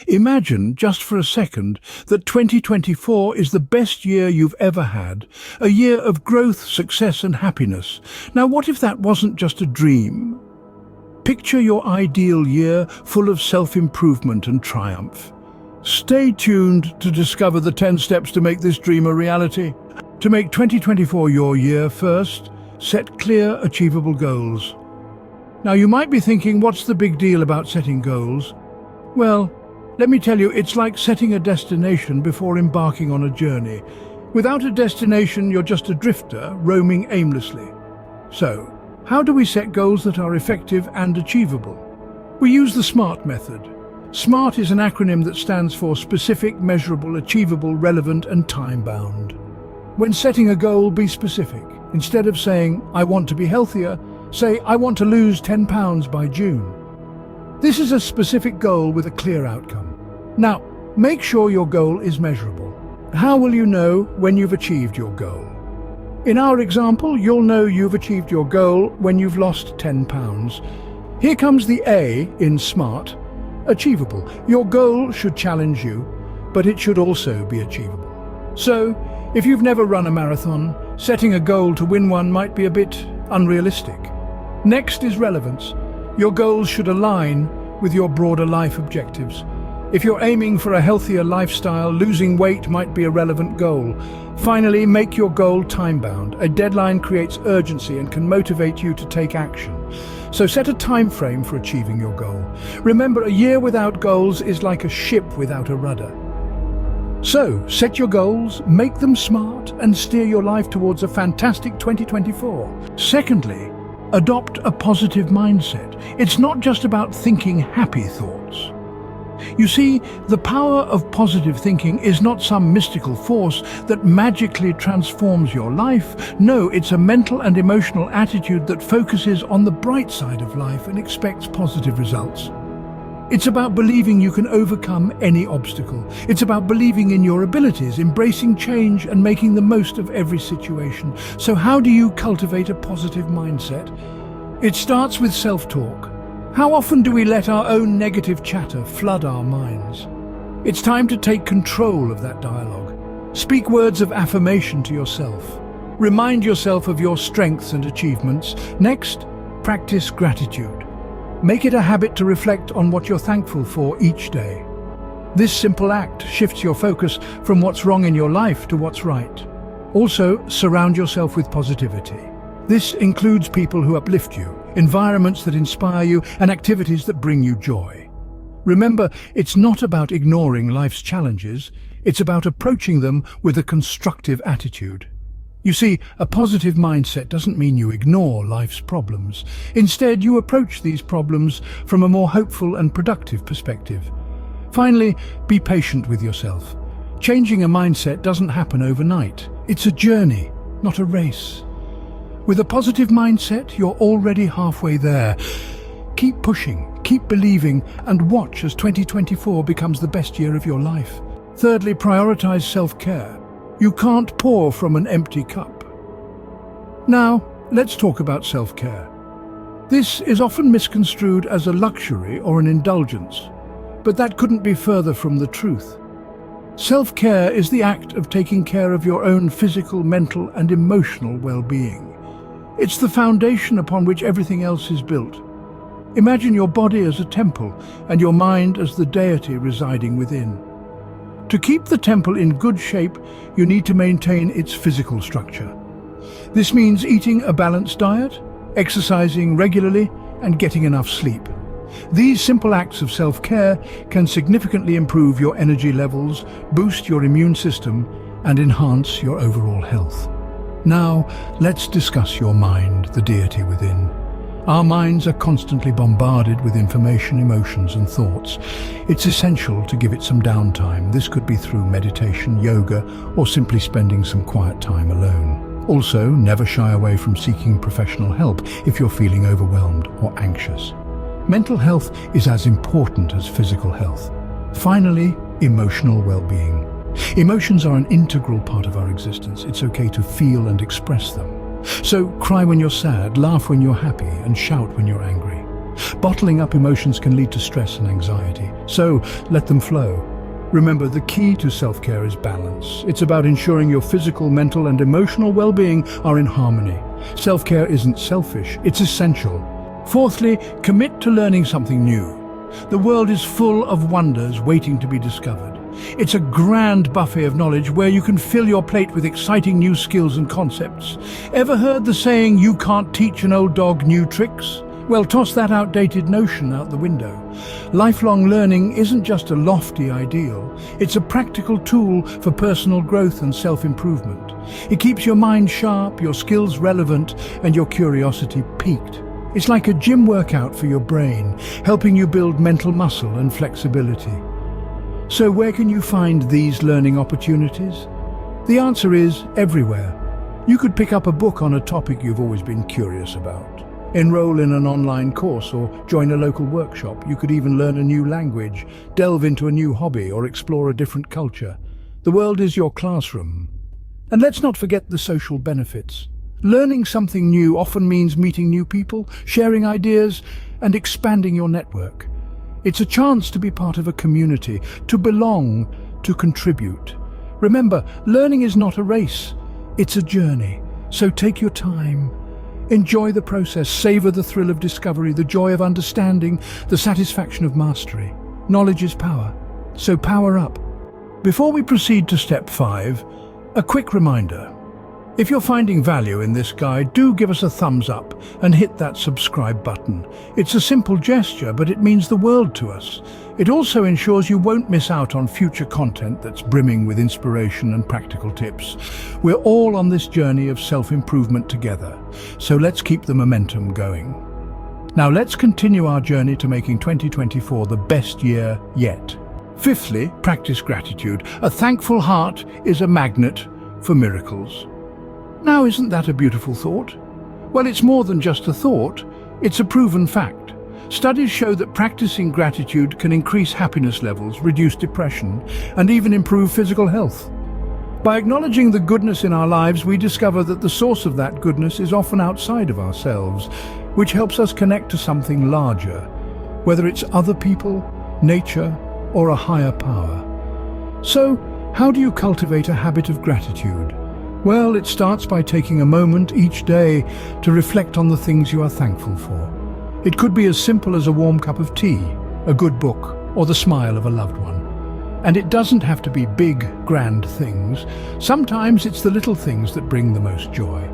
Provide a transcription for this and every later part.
Imagine, just for a second, that 2024 is the best year you've ever had, a year of growth, success and happiness. Now, what if that wasn't just a dream? Picture your ideal year full of self-improvement and triumph. Stay tuned to discover the 10 steps to make this dream a reality. To make 2024 your year, first, set clear, achievable goals. Now, you might be thinking, what's the big deal about setting goals? Well, let me tell you, it's like setting a destination before embarking on a journey. Without a destination, you're just a drifter, roaming aimlessly. So, how do we set goals that are effective and achievable? We use the SMART method. SMART is an acronym that stands for specific, measurable, achievable, relevant, and time-bound. When setting a goal, be specific. Instead of saying, I want to be healthier, say, I want to lose 10 pounds by June. This is a specific goal with a clear outcome. Now, make sure your goal is measurable. How will you know when you've achieved your goal? In our example, you'll know you've achieved your goal when you've lost 10 pounds. Here comes the A in SMART. Achievable. Your goal should challenge you, but it should also be achievable. So, if you've never run a marathon, setting a goal to win one might be a bit unrealistic. Next is relevance. Your goals should align with your broader life objectives. If you're aiming for a healthier lifestyle, losing weight might be a relevant goal. Finally, make your goal time-bound. A deadline creates urgency and can motivate you to take action. So set a time frame for achieving your goal. Remember, a year without goals is like a ship without a rudder. So, set your goals, make them smart, and steer your life towards a fantastic 2024. Secondly, adopt a positive mindset. It's not just about thinking happy thoughts. You see, the power of positive thinking is not some mystical force that magically transforms your life. No, it's a mental and emotional attitude that focuses on the bright side of life and expects positive results. It's about believing you can overcome any obstacle. It's about believing in your abilities, embracing change and making the most of every situation. So how do you cultivate a positive mindset? It starts with self-talk. How often do we let our own negative chatter flood our minds? It's time to take control of that dialogue. Speak words of affirmation to yourself. Remind yourself of your strengths and achievements. Next, practice gratitude. Make it a habit to reflect on what you're thankful for each day. This simple act shifts your focus from what's wrong in your life to what's right. Also, surround yourself with positivity. This includes people who uplift you, environments that inspire you, and activities that bring you joy. Remember, it's not about ignoring life's challenges, it's about approaching them with a constructive attitude. You see, a positive mindset doesn't mean you ignore life's problems. Instead, you approach these problems from a more hopeful and productive perspective. Finally, be patient with yourself. Changing a mindset doesn't happen overnight. It's a journey, not a race. With a positive mindset, you're already halfway there. Keep pushing, keep believing, and watch as 2024 becomes the best year of your life. Thirdly, prioritize self-care. You can't pour from an empty cup. Now, let's talk about self-care. This is often misconstrued as a luxury or an indulgence, but that couldn't be further from the truth. Self-care is the act of taking care of your own physical, mental, and emotional well-being. It's the foundation upon which everything else is built. Imagine your body as a temple and your mind as the deity residing within. To keep the temple in good shape, you need to maintain its physical structure. This means eating a balanced diet, exercising regularly, and getting enough sleep. These simple acts of self-care can significantly improve your energy levels, boost your immune system, and enhance your overall health. Now, let's discuss your mind, the deity within. Our minds are constantly bombarded with information, emotions, and thoughts. It's essential to give it some downtime. This could be through meditation, yoga, or simply spending some quiet time alone. Also, never shy away from seeking professional help if you're feeling overwhelmed or anxious. Mental health is as important as physical health. Finally, emotional well-being. Emotions are an integral part of our existence. It's okay to feel and express them. So cry when you're sad, laugh when you're happy, and shout when you're angry. Bottling up emotions can lead to stress and anxiety, so let them flow. Remember, the key to self-care is balance. It's about ensuring your physical, mental, and emotional well-being are in harmony. Self-care isn't selfish, it's essential. Fourthly, commit to learning something new. The world is full of wonders waiting to be discovered. It's a grand buffet of knowledge where you can fill your plate with exciting new skills and concepts. Ever heard the saying, "You can't teach an old dog new tricks"? Well, toss that outdated notion out the window. Lifelong learning isn't just a lofty ideal. It's a practical tool for personal growth and self-improvement. It keeps your mind sharp, your skills relevant, and your curiosity piqued. It's like a gym workout for your brain, helping you build mental muscle and flexibility. So where can you find these learning opportunities? The answer is everywhere. You could pick up a book on a topic you've always been curious about. Enroll in an online course or join a local workshop. You could even learn a new language, delve into a new hobby, or explore a different culture. The world is your classroom. And let's not forget the social benefits. Learning something new often means meeting new people, sharing ideas, and expanding your network. It's a chance to be part of a community, to belong, to contribute. Remember, learning is not a race, it's a journey. So take your time. Enjoy the process, savor the thrill of discovery, the joy of understanding, the satisfaction of mastery. Knowledge is power, so power up. Before we proceed to step 5, a quick reminder. If you're finding value in this guide, do give us a thumbs up and hit that subscribe button. It's a simple gesture, but it means the world to us. It also ensures you won't miss out on future content that's brimming with inspiration and practical tips. We're all on this journey of self-improvement together, so let's keep the momentum going. Now let's continue our journey to making 2024 the best year yet. Fifthly, practice gratitude. A thankful heart is a magnet for miracles. Now, isn't that a beautiful thought? Well, it's more than just a thought, it's a proven fact. Studies show that practicing gratitude can increase happiness levels, reduce depression, and even improve physical health. By acknowledging the goodness in our lives, we discover that the source of that goodness is often outside of ourselves, which helps us connect to something larger, whether it's other people, nature, or a higher power. So, how do you cultivate a habit of gratitude? Well, it starts by taking a moment each day to reflect on the things you are thankful for. It could be as simple as a warm cup of tea, a good book, or the smile of a loved one. And it doesn't have to be big, grand things. Sometimes it's the little things that bring the most joy.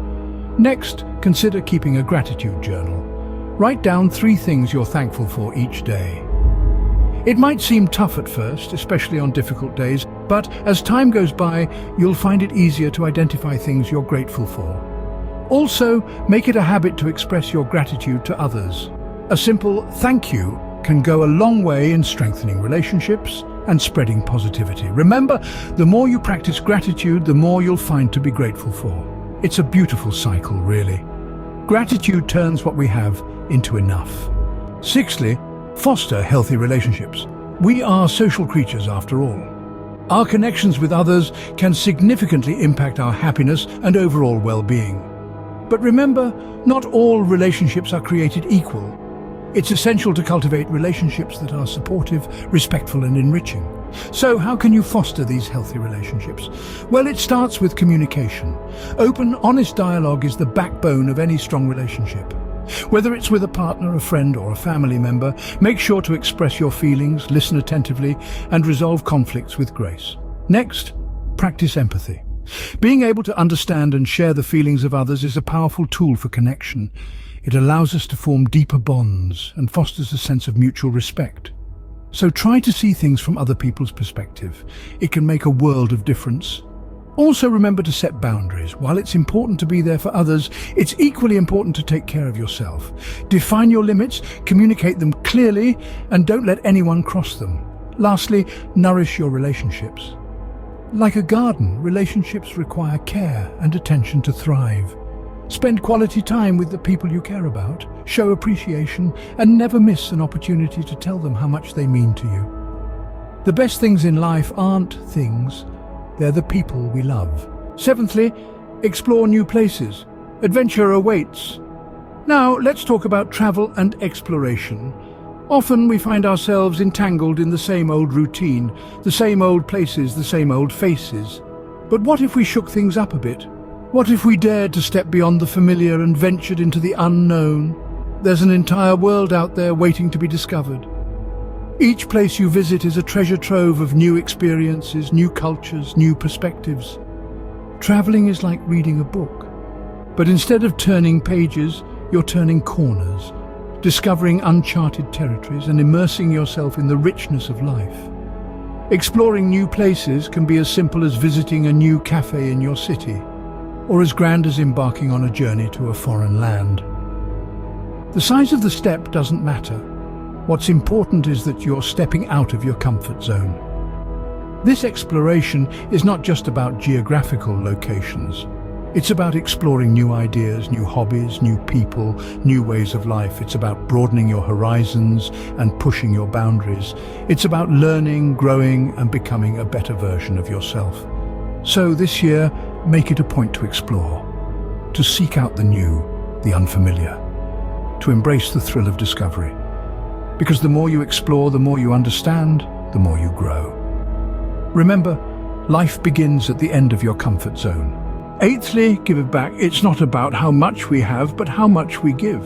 Next, consider keeping a gratitude journal. Write down 3 things you're thankful for each day. It might seem tough at first, especially on difficult days, but as time goes by, you'll find it easier to identify things you're grateful for. Also, make it a habit to express your gratitude to others. A simple thank you can go a long way in strengthening relationships and spreading positivity. Remember, the more you practice gratitude, the more you'll find to be grateful for. It's a beautiful cycle, really. Gratitude turns what we have into enough. Sixthly, foster healthy relationships. We are social creatures after all. Our connections with others can significantly impact our happiness and overall well-being. But remember, not all relationships are created equal. It's essential to cultivate relationships that are supportive, respectful, and enriching. So how can you foster these healthy relationships? Well, it starts with communication. Open, honest dialogue is the backbone of any strong relationship. Whether it's with a partner, a friend, or a family member, make sure to express your feelings, listen attentively, and resolve conflicts with grace. Next, practice empathy. Being able to understand and share the feelings of others is a powerful tool for connection. It allows us to form deeper bonds and fosters a sense of mutual respect. So try to see things from other people's perspective. It can make a world of difference. Also remember to set boundaries. While it's important to be there for others, it's equally important to take care of yourself. Define your limits, communicate them clearly, and don't let anyone cross them. Lastly, nourish your relationships. Like a garden, relationships require care and attention to thrive. Spend quality time with the people you care about, show appreciation, and never miss an opportunity to tell them how much they mean to you. The best things in life aren't things, they're the people we love. Seventhly, explore new places. Adventure awaits. Now, let's talk about travel and exploration. Often we find ourselves entangled in the same old routine, the same old places, the same old faces. But what if we shook things up a bit? What if we dared to step beyond the familiar and ventured into the unknown? There's an entire world out there waiting to be discovered. Each place you visit is a treasure trove of new experiences, new cultures, new perspectives. Traveling is like reading a book. But instead of turning pages, you're turning corners, discovering uncharted territories and immersing yourself in the richness of life. Exploring new places can be as simple as visiting a new cafe in your city, or as grand as embarking on a journey to a foreign land. The size of the step doesn't matter. What's important is that you're stepping out of your comfort zone. This exploration is not just about geographical locations. It's about exploring new ideas, new hobbies, new people, new ways of life. It's about broadening your horizons and pushing your boundaries. It's about learning, growing, and becoming a better version of yourself. So this year, make it a point to explore, to seek out the new, the unfamiliar, to embrace the thrill of discovery. Because the more you explore, the more you understand, the more you grow. Remember, life begins at the end of your comfort zone. Eighthly, give it back. It's not about how much we have, but how much we give.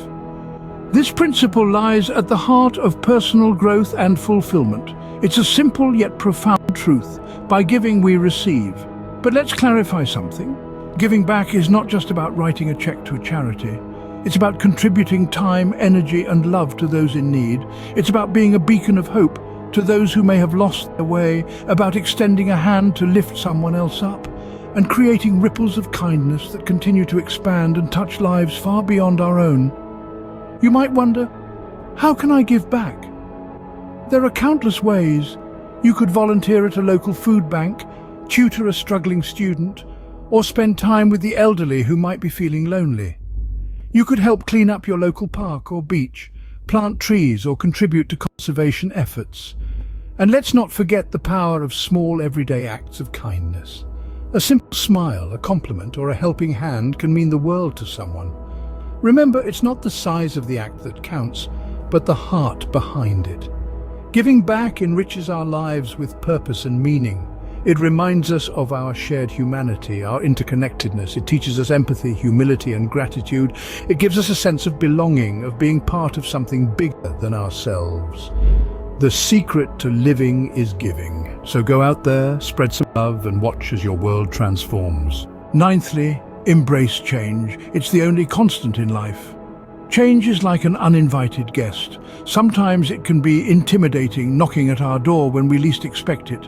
This principle lies at the heart of personal growth and fulfillment. It's a simple yet profound truth. By giving, we receive. But let's clarify something. Giving back is not just about writing a check to a charity. It's about contributing time, energy, and love to those in need. It's about being a beacon of hope to those who may have lost their way, about extending a hand to lift someone else up, and creating ripples of kindness that continue to expand and touch lives far beyond our own. You might wonder, how can I give back? There are countless ways. You could volunteer at a local food bank, tutor a struggling student, or spend time with the elderly who might be feeling lonely. You could help clean up your local park or beach, plant trees, or contribute to conservation efforts. And let's not forget the power of small everyday acts of kindness. A simple smile, a compliment, or a helping hand can mean the world to someone. Remember, it's not the size of the act that counts, but the heart behind it. Giving back enriches our lives with purpose and meaning. It reminds us of our shared humanity, our interconnectedness. It teaches us empathy, humility, and gratitude. It gives us a sense of belonging, of being part of something bigger than ourselves. The secret to living is giving. So go out there, spread some love, and watch as your world transforms. Ninthly, embrace change. It's the only constant in life. Change is like an uninvited guest. Sometimes it can be intimidating, knocking at our door when we least expect it.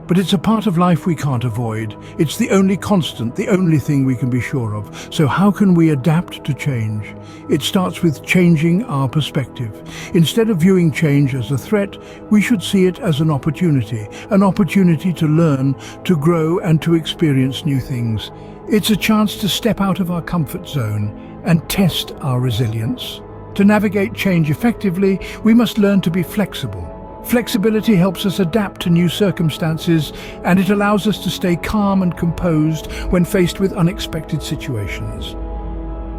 But it's a part of life we can't avoid. It's the only constant, the only thing we can be sure of. So how can we adapt to change? It starts with changing our perspective. Instead of viewing change as a threat, we should see it as an opportunity to learn, to grow, and to experience new things. It's a chance to step out of our comfort zone and test our resilience. To navigate change effectively, we must learn to be flexible. Flexibility helps us adapt to new circumstances, and it allows us to stay calm and composed when faced with unexpected situations.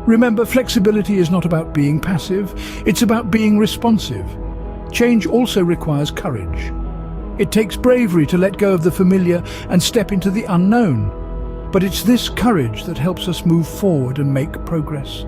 Remember, flexibility is not about being passive, it's about being responsive. Change also requires courage. It takes bravery to let go of the familiar and step into the unknown. But it's this courage that helps us move forward and make progress.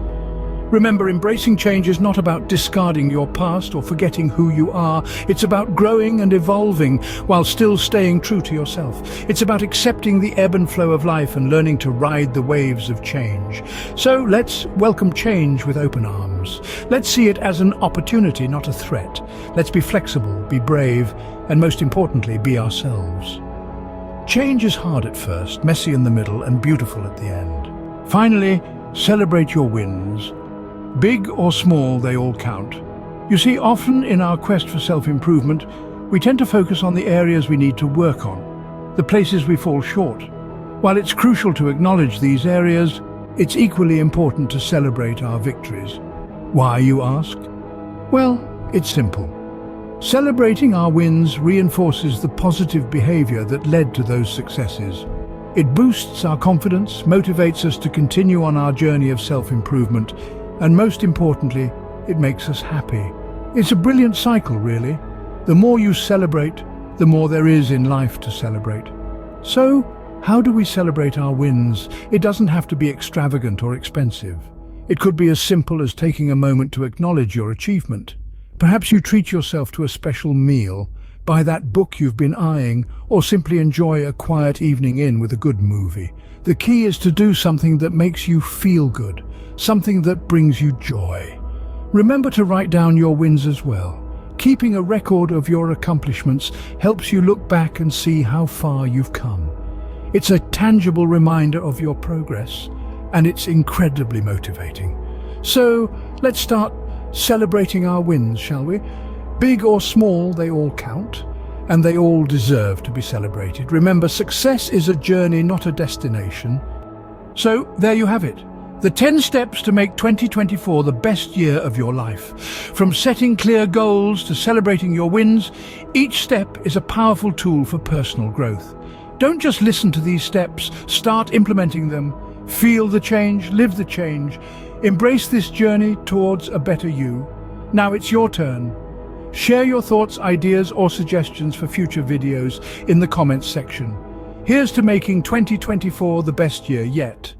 Remember, embracing change is not about discarding your past or forgetting who you are. It's about growing and evolving while still staying true to yourself. It's about accepting the ebb and flow of life and learning to ride the waves of change. So let's welcome change with open arms. Let's see it as an opportunity, not a threat. Let's be flexible, be brave, and most importantly, be ourselves. Change is hard at first, messy in the middle, and beautiful at the end. Finally, celebrate your wins. Big or small, they all count. You see, often in our quest for self-improvement, we tend to focus on the areas we need to work on, the places we fall short. While it's crucial to acknowledge these areas, it's equally important to celebrate our victories. Why, you ask? Well, it's simple. Celebrating our wins reinforces the positive behavior that led to those successes. It boosts our confidence, motivates us to continue on our journey of self-improvement, And most importantly, it makes us happy. It's a brilliant cycle, really. The more you celebrate, the more there is in life to celebrate. So, how do we celebrate our wins? It doesn't have to be extravagant or expensive. It could be as simple as taking a moment to acknowledge your achievement. Perhaps you treat yourself to a special meal, buy that book you've been eyeing, or simply enjoy a quiet evening in with a good movie. The key is to do something that makes you feel good, something that brings you joy. Remember to write down your wins as well. Keeping a record of your accomplishments helps you look back and see how far you've come. It's a tangible reminder of your progress, and it's incredibly motivating. So, let's start celebrating our wins, shall we? Big or small, they all count, and they all deserve to be celebrated. Remember, success is a journey, not a destination. So, there you have it. The 10 steps to make 2024 the best year of your life. From setting clear goals to celebrating your wins, each step is a powerful tool for personal growth. Don't just listen to these steps, start implementing them. Feel the change, live the change. Embrace this journey towards a better you. Now it's your turn. Share your thoughts, ideas, or suggestions for future videos in the comments section. Here's to making 2024 the best year yet.